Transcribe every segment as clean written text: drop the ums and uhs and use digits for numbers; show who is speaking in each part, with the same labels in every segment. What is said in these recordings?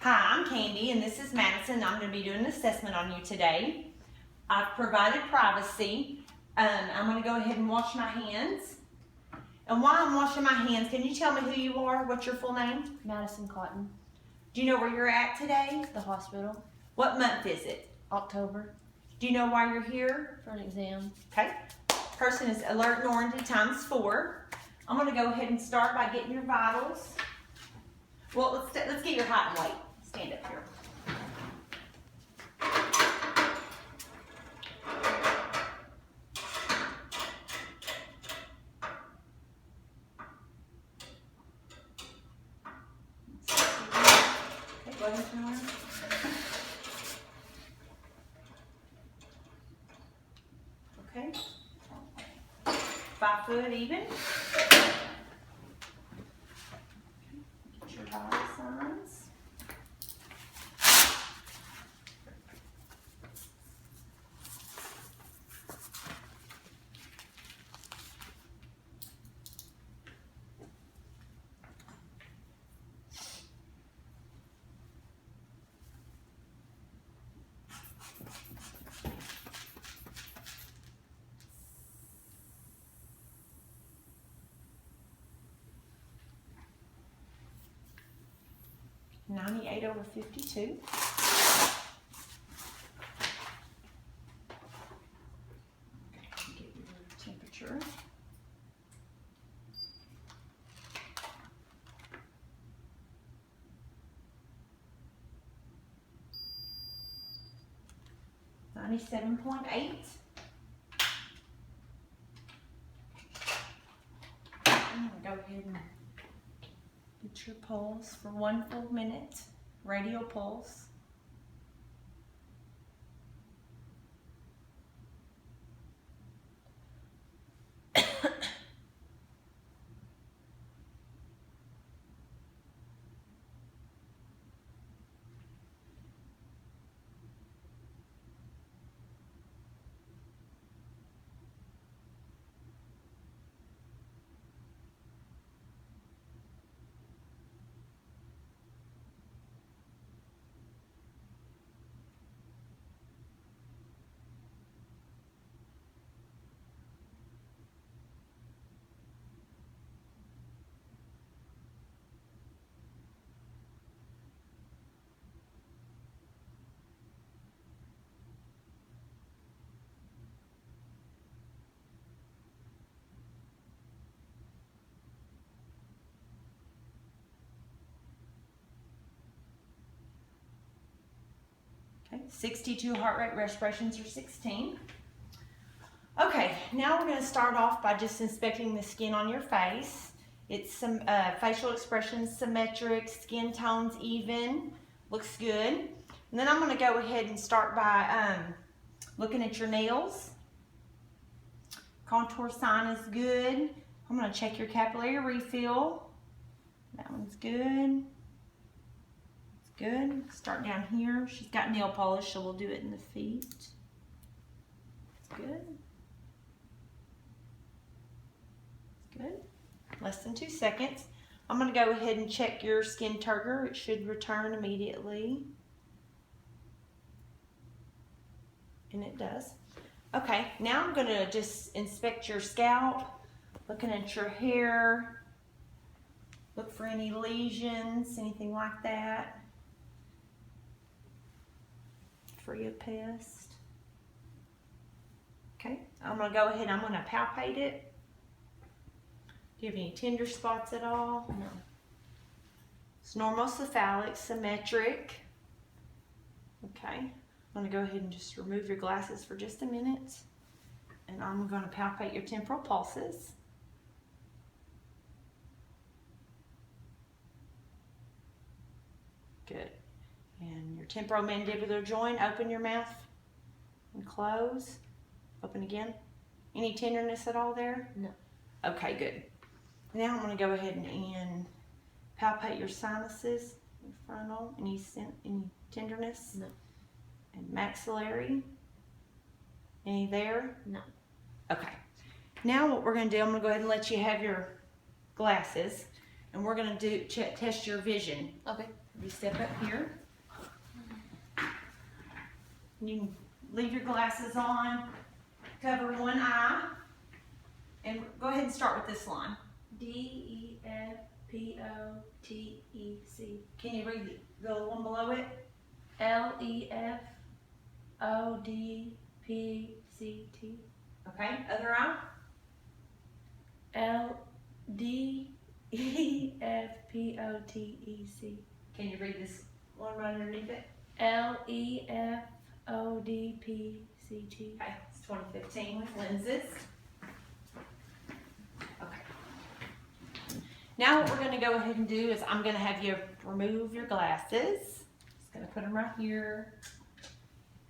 Speaker 1: Hi, I'm Candy, and this is Madison. I'm going to be doing an assessment on you today. I've provided privacy. I'm going to go ahead and wash my hands. And while I'm washing my hands, can you tell me who you are? What's your full name?
Speaker 2: Madison Cotton.
Speaker 1: Do you know where you're at today?
Speaker 2: The hospital.
Speaker 1: What month is it?
Speaker 2: October.
Speaker 1: Do you know why you're here?
Speaker 2: For an exam.
Speaker 1: Okay. Person is alert and oriented ×4. I'm going to go ahead and start by getting your vitals. Well, let's get your height and weight. Stand up here. Okay, go ahead and turn around. Okay. 5 foot even. Get your vital signs. (98/52). Get your temperature. (97.8). I'm gonna go ahead and get your pulse for 1 full minute, radial pulse. Okay, 62 heart rate, respirations are 16. Okay, now we're going to start off by just inspecting the skin on your face. It's some facial expressions symmetric, skin tones even, looks good. And then I'm going to go ahead and start by looking at your nails. Contour sign is good. I'm going to check your capillary refill. That one's good. Good. Start down here. She's got nail polish, so we'll do it in the feet. It's good. It's good. Less than 2 seconds. I'm going to go ahead and check your skin turgor. It should return immediately. And it does. Okay, now I'm going to just inspect your scalp, looking at your hair. Look for any lesions, anything like that. Free of pest. Okay, I'm going to go ahead and I'm going to palpate it. Do you have any tender spots at all?
Speaker 2: No.
Speaker 1: It's normocephalic, symmetric. Okay, I'm going to go ahead and just remove your glasses for just a minute. And I'm going to palpate your temporal pulses. Good. And your temporomandibular joint, open your mouth and close. Open again. Any tenderness at all there?
Speaker 2: No.
Speaker 1: Okay, good. Now I'm going to go ahead and palpate your sinuses, your frontal, any tenderness?
Speaker 2: No.
Speaker 1: And maxillary? Any there?
Speaker 2: No.
Speaker 1: Okay. Now what we're going to do, I'm going to go ahead and let you have your glasses. and we're gonna test your vision.
Speaker 2: Okay.
Speaker 1: You step up here. You can leave your glasses on, cover one eye, and go ahead and start with this line.
Speaker 2: D-E-F-P-O-T-E-C.
Speaker 1: Can you read the one below it?
Speaker 2: L-E-F-O-D-P-C-T.
Speaker 1: Okay, other eye.
Speaker 2: L-D-E-F-P-O-T-E-C.
Speaker 1: Can you read this one right underneath it?
Speaker 2: L-E-F-O-D-P-C-T.
Speaker 1: Okay, it's 2015 with lenses. Okay. Now what we're going to go ahead and do is I'm going to have you remove your glasses. Just going to put them right here.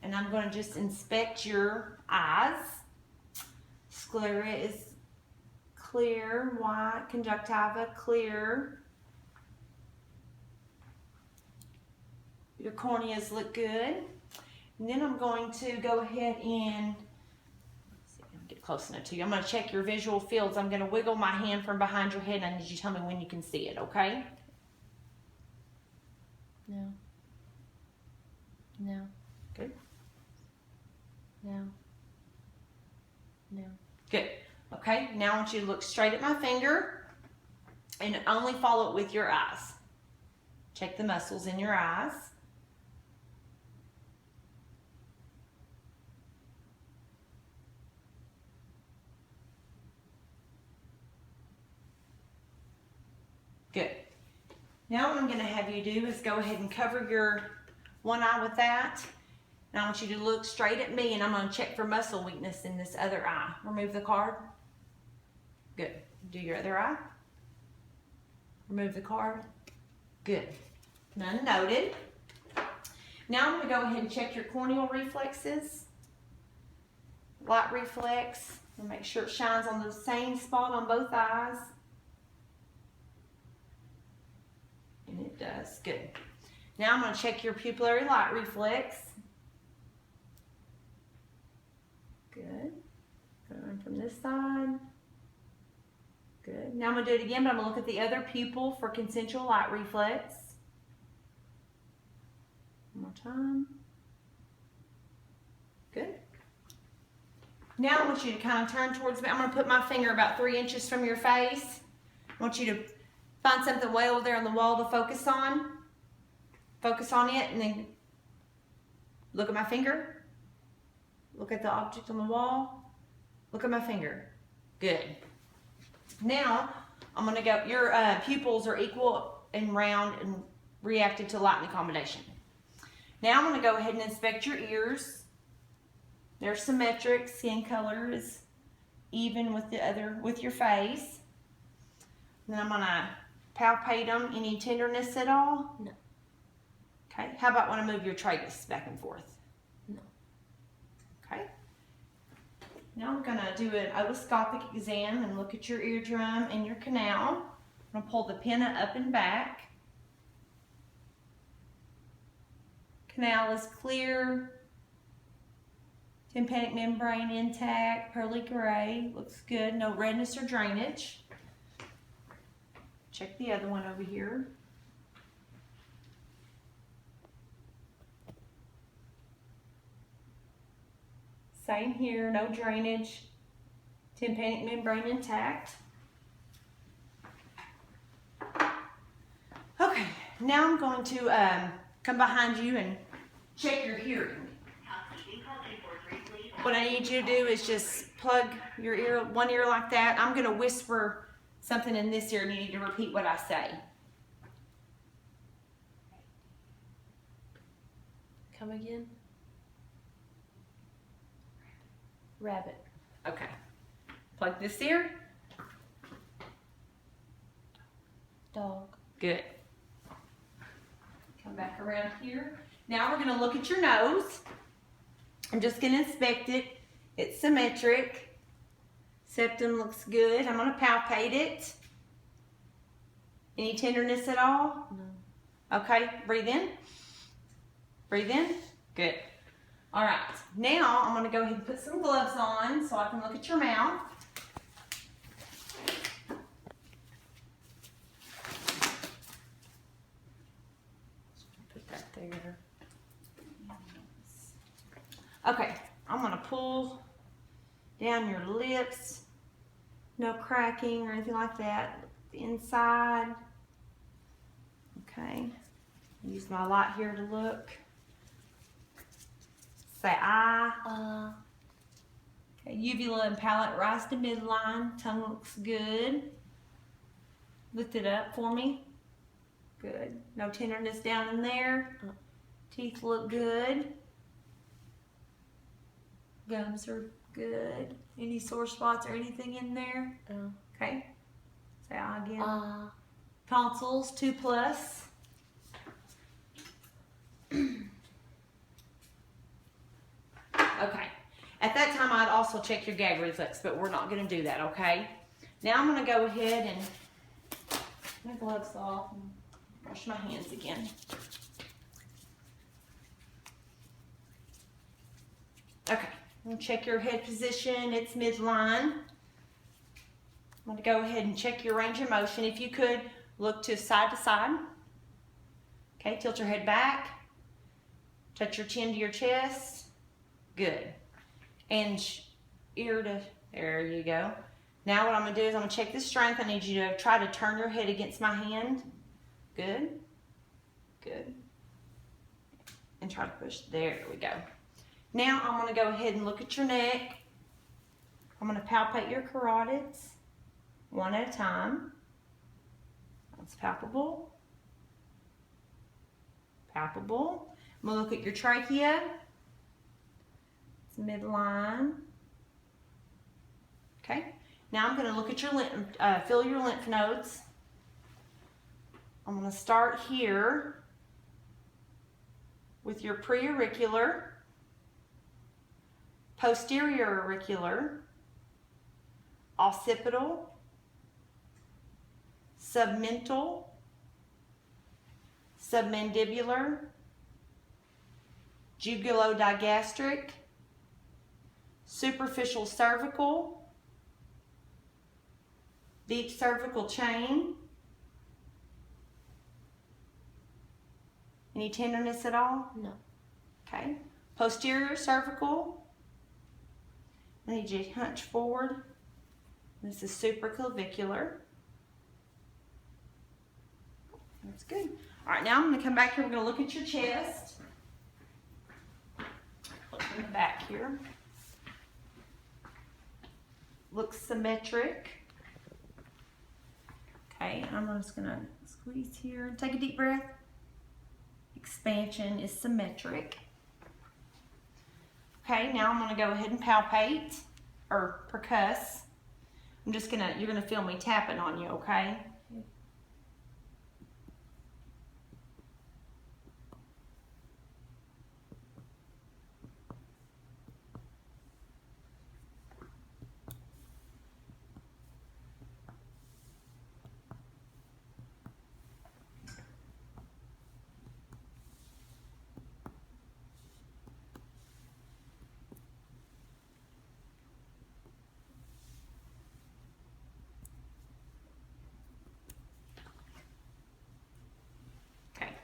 Speaker 1: And I'm going to just inspect your eyes. Sclera is clear, white, conjunctiva clear. Your corneas look good. And then I'm going to go ahead and get close enough to you. I'm going to check your visual fields. I'm going to wiggle my hand from behind your head, and I need you to tell me when you can see it, okay?
Speaker 2: No. No.
Speaker 1: Good.
Speaker 2: No. No.
Speaker 1: Good. Okay, now I want you to look straight at my finger and only follow it with your eyes. Check the muscles in your eyes. Good. Now what I'm going to have you do is go ahead and cover your one eye with that. And I want you to look straight at me, and I'm going to check for muscle weakness in this other eye. Remove the card. Good. Do your other eye. Remove the card. Good. None noted. Now I'm going to go ahead and check your corneal reflexes. Light reflex. And make sure it shines on the same spot on both eyes. And it does. Good. Now I'm going to check your pupillary light reflex. Good. Going from this side. Good. Now I'm going to do it again, but I'm going to look at the other pupil for consensual light reflex. One more time. Good. Now I want you to kind of turn towards me. I'm going to put my finger about 3 inches from your face. I want you to find something way over there on the wall to focus on. Focus on it, and then look at my finger. Look at the object on the wall. Look at my finger. Good. Now, I'm going to go, your pupils are equal and round and reactive to light and accommodation. Now I'm going to go ahead and inspect your ears. They're symmetric. Skin color is even with with your face. Then I'm going to palpate them. Any tenderness at all?
Speaker 2: No.
Speaker 1: Okay. How about when I move your tragus back and forth?
Speaker 2: No.
Speaker 1: Okay. Now I'm going to do an otoscopic exam and look at your eardrum and your canal. I'm going to pull the pinna up and back. Canal is clear. Tympanic membrane intact, pearly gray, looks good. No redness or drainage. Check the other one over here. Same here, no drainage. Tympanic membrane intact. Okay, now I'm going to come behind you and check your hearing. What I need you to do is just plug your ear, one ear like that. I'm going to whisper something in this ear, and you need to repeat what I say.
Speaker 2: Come again? Rabbit.
Speaker 1: Okay. Plug this ear.
Speaker 2: Dog.
Speaker 1: Good. Come back around here. Now we're going to look at your nose. I'm just going to inspect it. It's symmetric. Septum looks good. I'm going to palpate it. Any tenderness at all?
Speaker 2: No.
Speaker 1: Okay, breathe in. Breathe in. Good. All right, now I'm going to go ahead and put some gloves on so I can look at your mouth.
Speaker 2: there.
Speaker 1: Okay, I'm gonna pull down your lips. No cracking or anything like that. The inside. Okay. Use my light here to look. Say I. Okay, uvula and palate rise to midline. Tongue looks good. Lift it up for me. Good. No tenderness down in there. Teeth look good. Gums are good. Any sore spots or anything in there? Okay. Say I again. Tonsils, 2+. Okay. At that time, I'd also check your gag reflex, but we're not going to do that, okay? Now I'm going to go ahead and my gloves off and wash my hands again. Okay. I'm going to check your head position. It's midline. I'm going to go ahead and check your range of motion. If you could, look to side. Okay, tilt your head back. Touch your chin to your chest. Good. And ear to, there you go. Now what I'm going to do is I'm going to check the strength. I need you to try to turn your head against my hand. Good. Good. And try to push. There we go. Now I'm going to go ahead and look at your neck. I'm going to palpate your carotids one at a time. That's palpable. Palpable. I'm going to look at your trachea. It's midline. Okay. Now I'm going to look at your feel your lymph nodes. I'm going to start here with your preauricular, posterior auricular, occipital, submental, submandibular, jugulodigastric, superficial cervical, deep cervical chain. Any tenderness at all?
Speaker 2: No.
Speaker 1: Okay. Posterior cervical. I need you to hunch forward. This is supraclavicular. That's good. All right, now I'm going to come back here. We're going to look at your chest. Look in the back here. Looks symmetric. Okay, I'm just going to squeeze here. Take a deep breath. Expansion is symmetric. Okay, now I'm going to go ahead and palpate or percuss. You're going to feel me tapping on you, okay?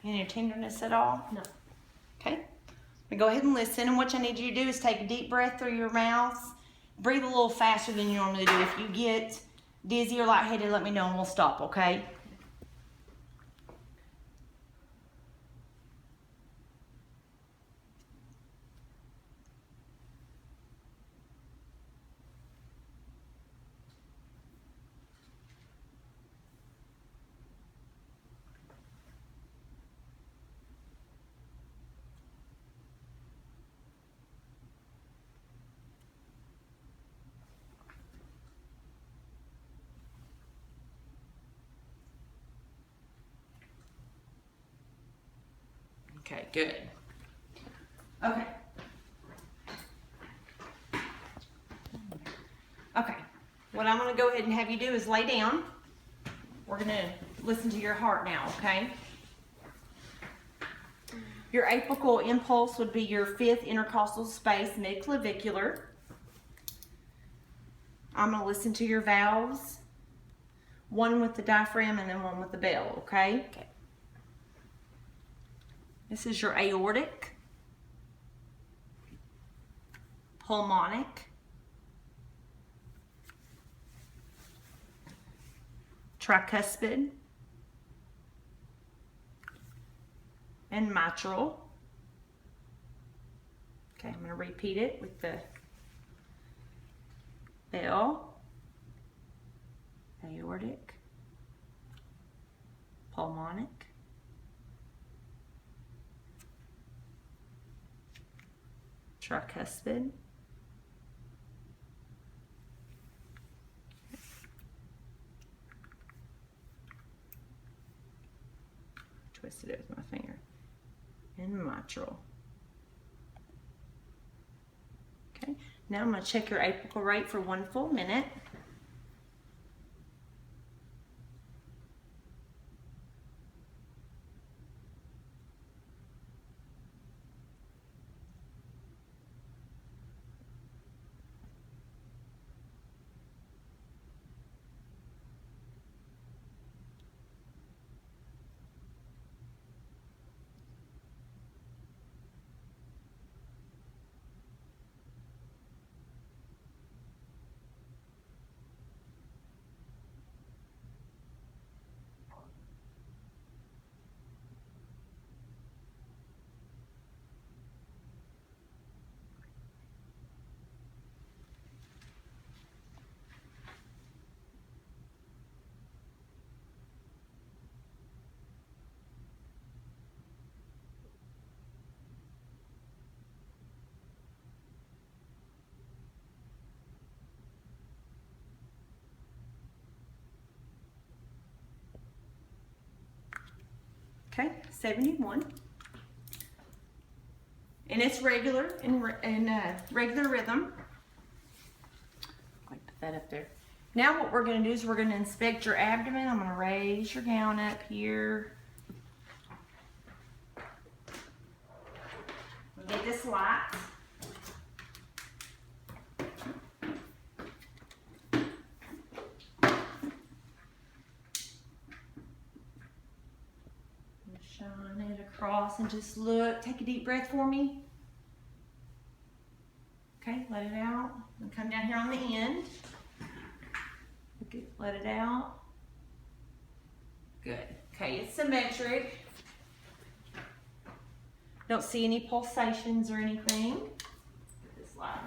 Speaker 1: Any tenderness at all?
Speaker 2: No.
Speaker 1: Okay. Go ahead and listen. And what I need you to do is take a deep breath through your mouth. Breathe a little faster than you normally do. If you get dizzy or lightheaded, let me know and we'll stop, okay? Okay, good. Okay. Okay, what I'm going to go ahead and have you do is lay down. We're going to listen to your heart now, okay? Your apical impulse would be your 5th intercostal space, midclavicular. I'm going to listen to your valves. One with the diaphragm and then one with the bell, okay?
Speaker 2: Okay.
Speaker 1: This is your aortic, pulmonic, tricuspid, and mitral. Okay, I'm going to repeat it with the L, aortic, pulmonic, tricuspid, twisted it with my finger, and mitral. Okay, now I'm going to check your apical rate for 1 full minute. Okay, 71. And it's regular in regular rhythm. I'll put that up there. Now what we're going to do is we're going to inspect your abdomen. I'm going to raise your gown up here. Get this light. Shine it across and just look. Take a deep breath for me. Okay, let it out. And come down here on the end. Okay, let it out. Good. Okay, it's symmetric. Don't see any pulsations or anything. Put this light.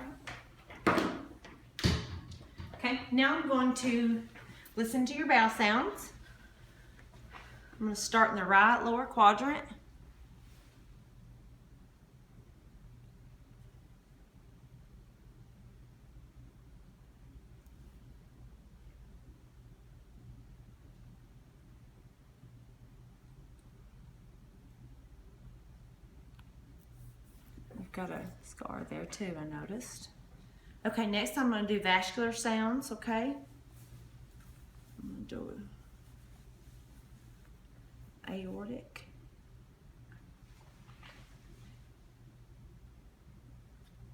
Speaker 1: Okay, now I'm going to listen to your bowel sounds. I'm going to start in the right lower quadrant. You've got a scar there too, I noticed. Okay, next I'm going to do vascular sounds, okay? I'm going to do it. Aortic,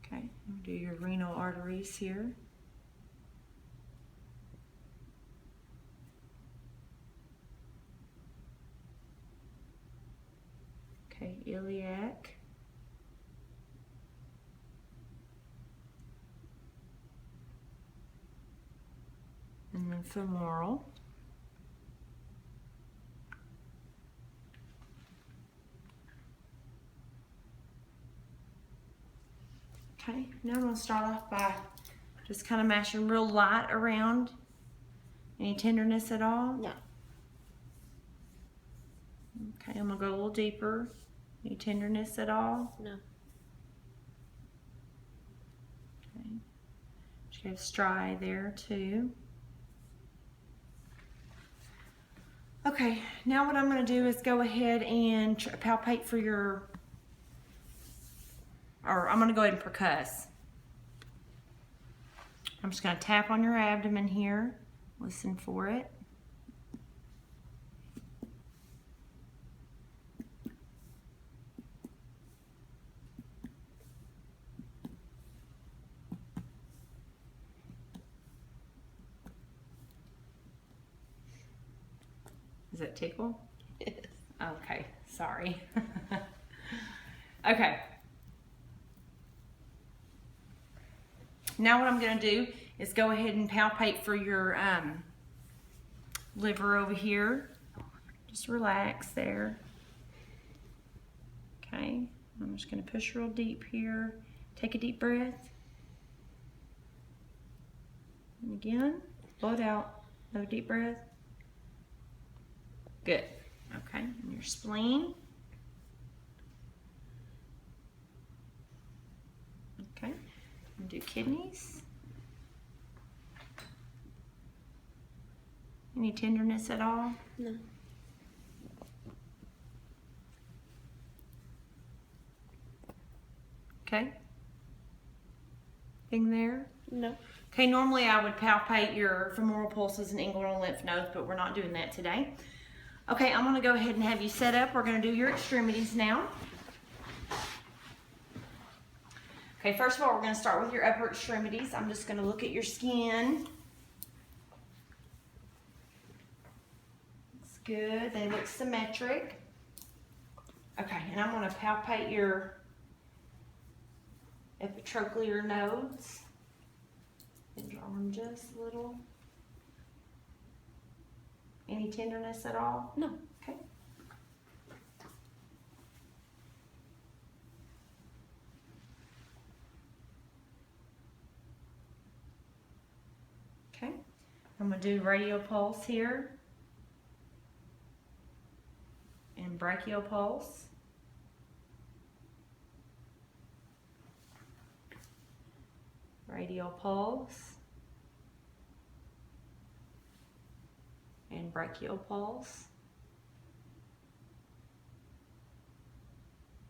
Speaker 1: okay, do your renal arteries here, okay, iliac, and then femoral. Okay, now I'm going to start off by just kind of mashing real light around. Any tenderness at all?
Speaker 2: No.
Speaker 1: Okay, I'm going to go a little deeper. Any tenderness at all?
Speaker 2: No.
Speaker 1: Okay. She has stri there too. Okay, now what I'm going to do is go ahead and palpate for your, or I'm going to go ahead and percuss. I'm just going to tap on your abdomen here. Listen for it. Does that tickle?
Speaker 2: Yes.
Speaker 1: Okay, sorry. Okay. Now what I'm going to do is go ahead and palpate for your liver over here. Just relax there. Okay. I'm just going to push real deep here. Take a deep breath. And again, blow it out. Another deep breath. Good. Okay. And your spleen. Okay. And do kidneys. Any tenderness at all?
Speaker 2: No.
Speaker 1: Okay. Thing there?
Speaker 2: No.
Speaker 1: Okay, normally I would palpate your femoral pulses and inguinal lymph nodes, but we're not doing that today. Okay, I'm gonna go ahead and have you set up. We're gonna do your extremities now. Okay, first of all, we're gonna start with your upper extremities. I'm just gonna look at your skin. Looks good, they look symmetric. Okay, and I'm gonna palpate your epitrochlear nodes. Bend your arm just a little. Any tenderness at all?
Speaker 2: No.
Speaker 1: Okay. Okay. I'm going to do radial pulse here. And brachial pulse. Radial pulse. And brachial pulse.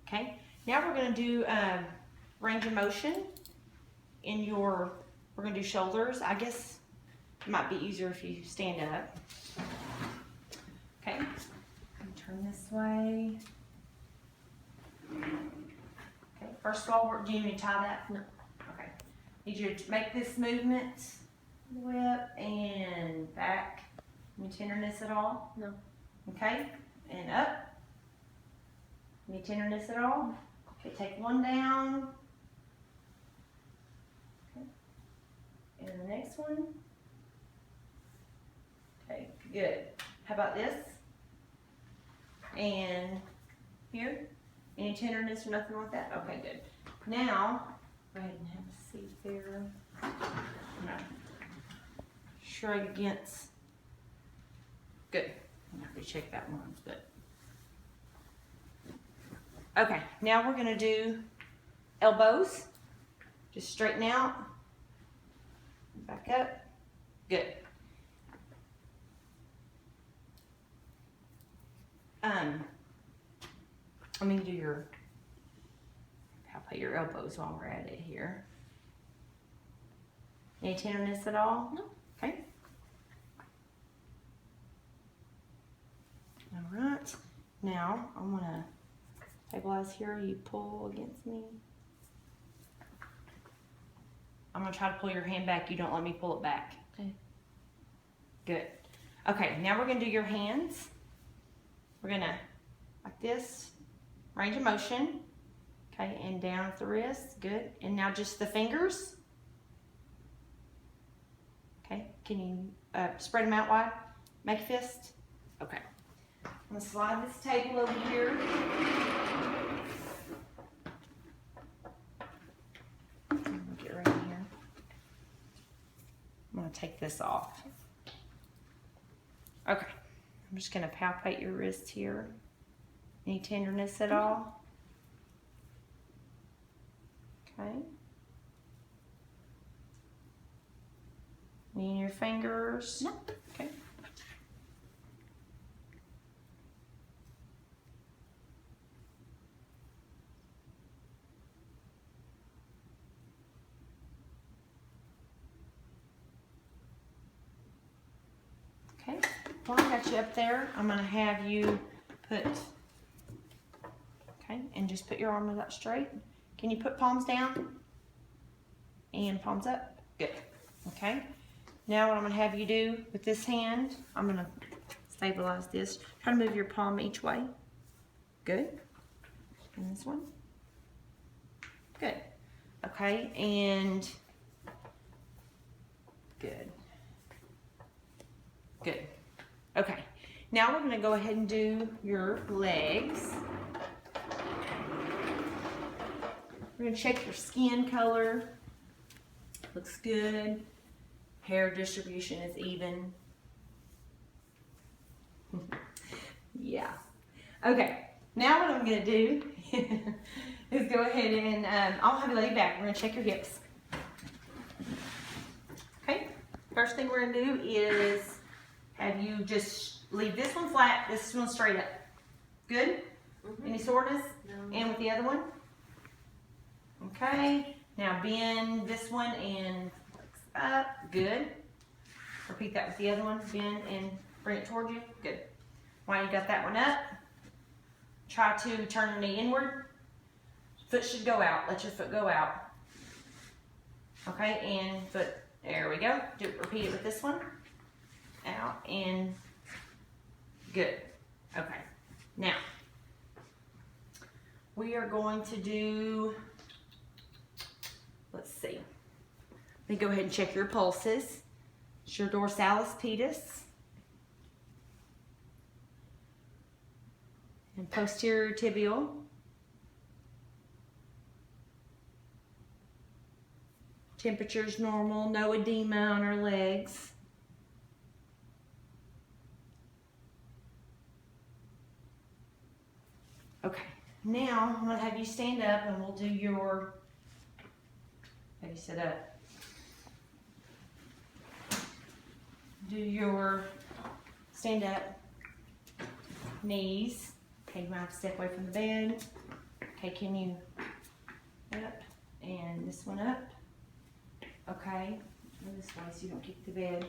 Speaker 1: Okay, now we're going to do range of motion in your, we're going to do shoulders. I guess it might be easier if you stand up. Okay, turn this way. Okay, first of all, do you need to tie that?
Speaker 2: No.
Speaker 1: Okay, need you to make this movement, whip and back. Any tenderness at all?
Speaker 2: No.
Speaker 1: Okay, and up. Any tenderness at all? Okay, take one down. Okay, and the next one. Okay, good. How about this? And here? Any tenderness or nothing like that? Okay, good. Now, go ahead and have a seat there. No. Shrug against. Good. I'm going to check that one, but. Okay, now we're going to do elbows. Just straighten out. Back up. Good. I'm going to do your, palpate your elbows while we're at it here. Any tenderness at all?
Speaker 2: No.
Speaker 1: Okay. All right. Now I'm going to stabilize here. You pull against me. I'm going to try to pull your hand back. You don't let me pull it back.
Speaker 2: Okay.
Speaker 1: Good. Okay, now we're going to do your hands. We're going to, like this, range of motion. Okay, and down at the wrist. Good. And now just the fingers. Okay, can you spread them out wide? Make a fist. Okay. I'm going to slide this table over here. Get right in here. I'm going to take this off. Okay. I'm just going to palpate your wrist here. Any tenderness at all? Okay. Any in your fingers?
Speaker 2: No.
Speaker 1: Okay. Okay. While I got you up there, I'm going to have you put, okay, and just put your arms out straight. Can you put palms down and palms up? Good. Okay. Now what I'm going to have you do with this hand, I'm going to stabilize this. Try to move your palm each way. Good. And this one. Good. Okay, and good. Good. Okay, now we're gonna go ahead and do your legs. We're gonna check your skin color. Looks good. Hair distribution is even. Yeah. Okay, now what I'm gonna do is go ahead and I'll have you lay back. We're gonna check your hips. Okay, first thing we're gonna do is have you just leave this one flat, this one straight up. Good? Any soreness?
Speaker 2: No.
Speaker 1: And with the other one? Okay, now bend this one and flex up. Good. Repeat that with the other one. Bend and bring it toward you. Good. While you got that one up, try to turn your knee inward. Foot should go out. Let your foot go out. Okay, and foot. There we go. Repeat it with this one. Out and good. Okay. Now, we are going to do, let's see. Let me go ahead and check your pulses. It's your dorsalis pedis. And posterior tibial. Temperature's normal, no edema on our legs. Okay, now I'm gonna have you stand up and we'll do your, have you sit up. Do your stand up, knees. Okay, you might have to step away from the bed. Okay, can you up and this one up? Okay, go this way so you don't kick the bed.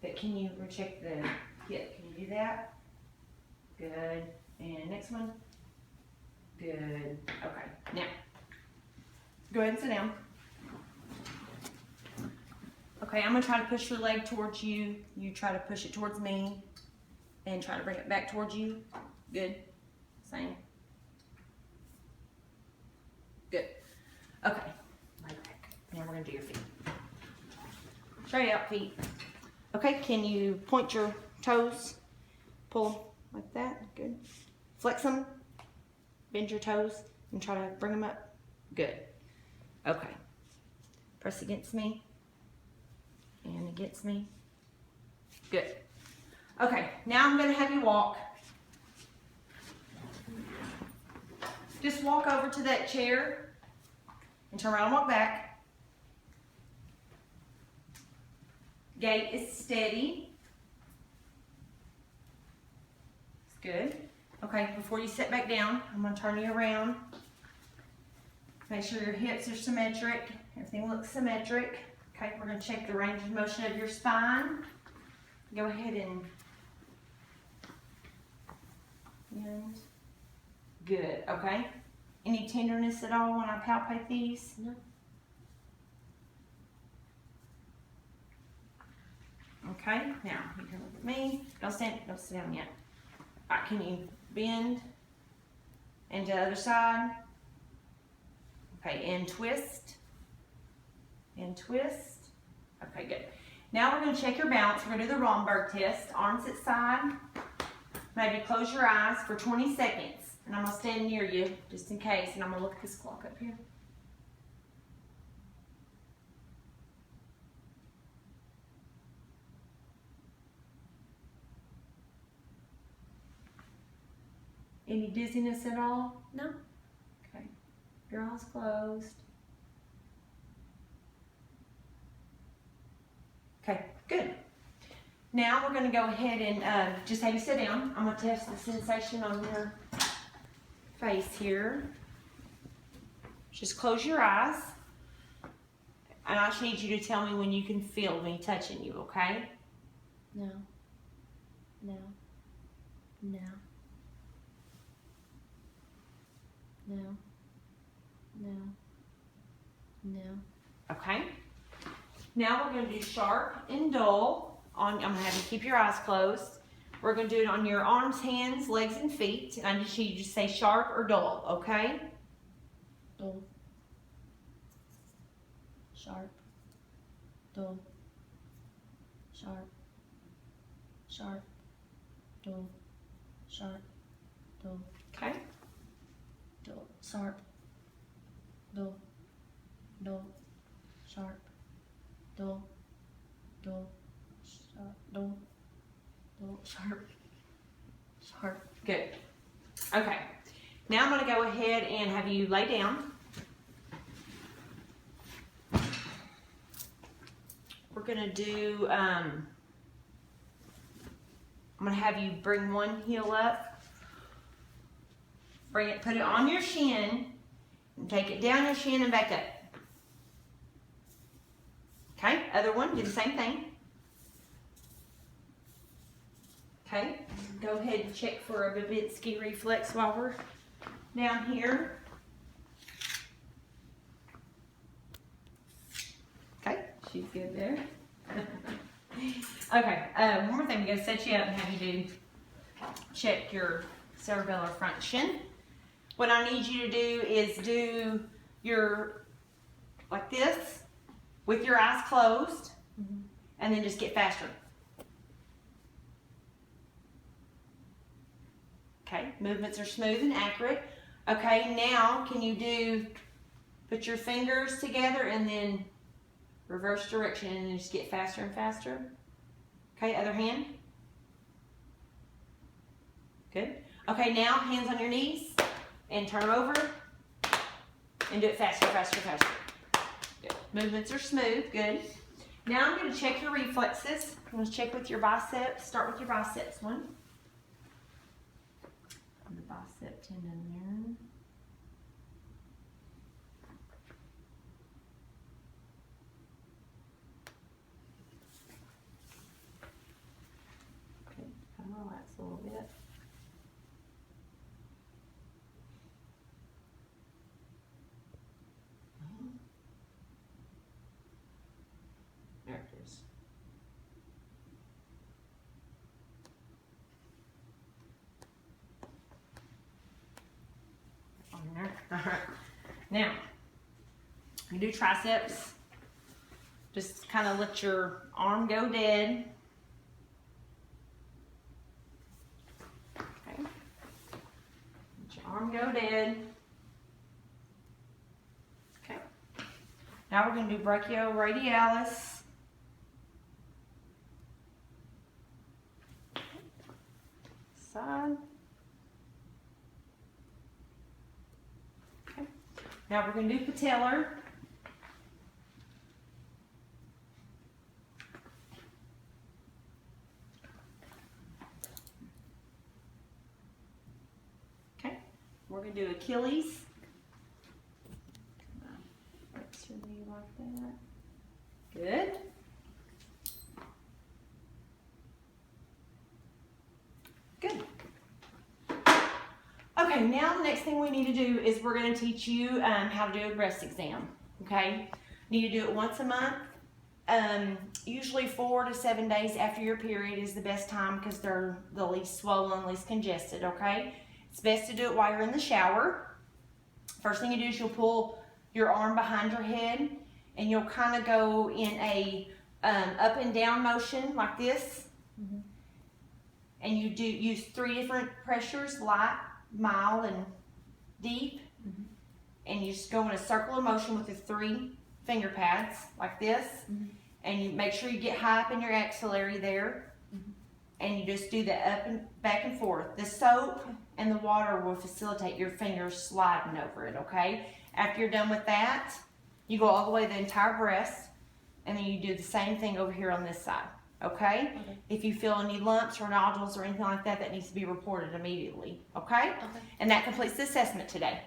Speaker 1: But can you check the hip? Can you do that? Good. And next one. Good. Okay. Now, go ahead and sit down. Okay, I'm gonna try to push your leg towards you. You try to push it towards me, and try to bring it back towards you. Good. Same. Good. Okay. Lay back. Now we're gonna do your feet. Straight out feet. Okay, can you point your toes? Pull like that. Good. Flex them. Bend your toes and try to bring them up. Good. Okay. Press against me. And against me. Good. Okay, now I'm going to have you walk. Just walk over to that chair and turn around and walk back. Gait is steady. It's good. Okay, before you sit back down, I'm going to turn you around. Make sure your hips are symmetric. Everything looks symmetric. Okay, we're going to check the range of motion of your spine. Go ahead and good. Okay. Any tenderness at all when I palpate these?
Speaker 2: No.
Speaker 1: Okay, now you can look at me. Don't sit down yet. All right, can you bend and to the other side? Okay, and twist. And twist. Okay, good. Now we're going to check your balance. We're going to do the Romberg test. Arms at side. Maybe close your eyes for 20 seconds. And I'm going to stand near you just in case. And I'm going to look at this clock up here. Any dizziness at all?
Speaker 2: No.
Speaker 1: Okay. Your eyes closed. Okay, good. Now we're going to go ahead and just have you sit down. I'm going to test the sensation on your face here. Just close your eyes. And I just need you to tell me when you can feel me touching you, okay?
Speaker 2: No. No. No. No. No. No.
Speaker 1: Okay. Now we're going to do sharp and dull. I'm going to have you keep your eyes closed. We're going to do it on your arms, hands, legs, and feet. And I just need you to say sharp or dull, okay?
Speaker 2: Dull. sharp, dull, sharp, sharp, dull, sharp, dull,
Speaker 1: Okay.
Speaker 2: dull, sharp, dull, dull, sharp, dull, dull, sharp, dull, dull, sharp, sharp.
Speaker 1: Good. Okay. Now I'm going to go ahead and have you lay down. We're going to do, I'm going to have you bring one heel up. Bring it, put it on your shin, and take it down your shin and back up. Okay, other one, do the same thing. Okay, go ahead and check for a Babinski reflex while we're down here. Okay, she's good there. Okay, one more thing, we're going to set you up and have you check your cerebellar function. What I need you to do is do your, like this, with your eyes closed, and then just get faster. Okay, movements are smooth and accurate. Okay, now can you put your fingers together and then reverse direction and then just get faster and faster. Okay, other hand. Good. Okay, now hands on your knees and turn them over and do it faster, faster, faster. Good. Movements are smooth. Good. Now I'm going to check your reflexes. I'm going to check with your biceps. Start with your biceps. One. The bicep tendon there. Okay, kind of relax a little bit. There it is. All right. Now, you do triceps. Just kind of let your arm go dead. Okay. Let your arm go dead. Okay. Now we're going to do brachioradialis. Side. Now we're going to do patellar. Okay, we're going to do Achilles. Flex your knee like that. Good. Good. Okay, now the next thing we need to do is we're going to teach you how to do a breast exam. Okay, you need to do it once a month. Usually 4 to 7 days after your period is the best time because they're the least swollen, least congested. Okay, it's best to do it while you're in the shower. First thing you do is you'll pull your arm behind your head and you'll kind of go in a up and down motion like this. And you do use 3 different pressures: light, mild, and deep. And you just go in a circular motion with the 3 finger pads like this. And you make sure you get high up in your axillary there. And you just do the up and back and forth. The soap and the water will facilitate your fingers sliding over it, okay? After you're done with that, you go all the way the entire breast, and then you do the same thing over here on this side, okay? If you feel any lumps or nodules or anything like that, that needs to be reported immediately, okay? And that completes the assessment today.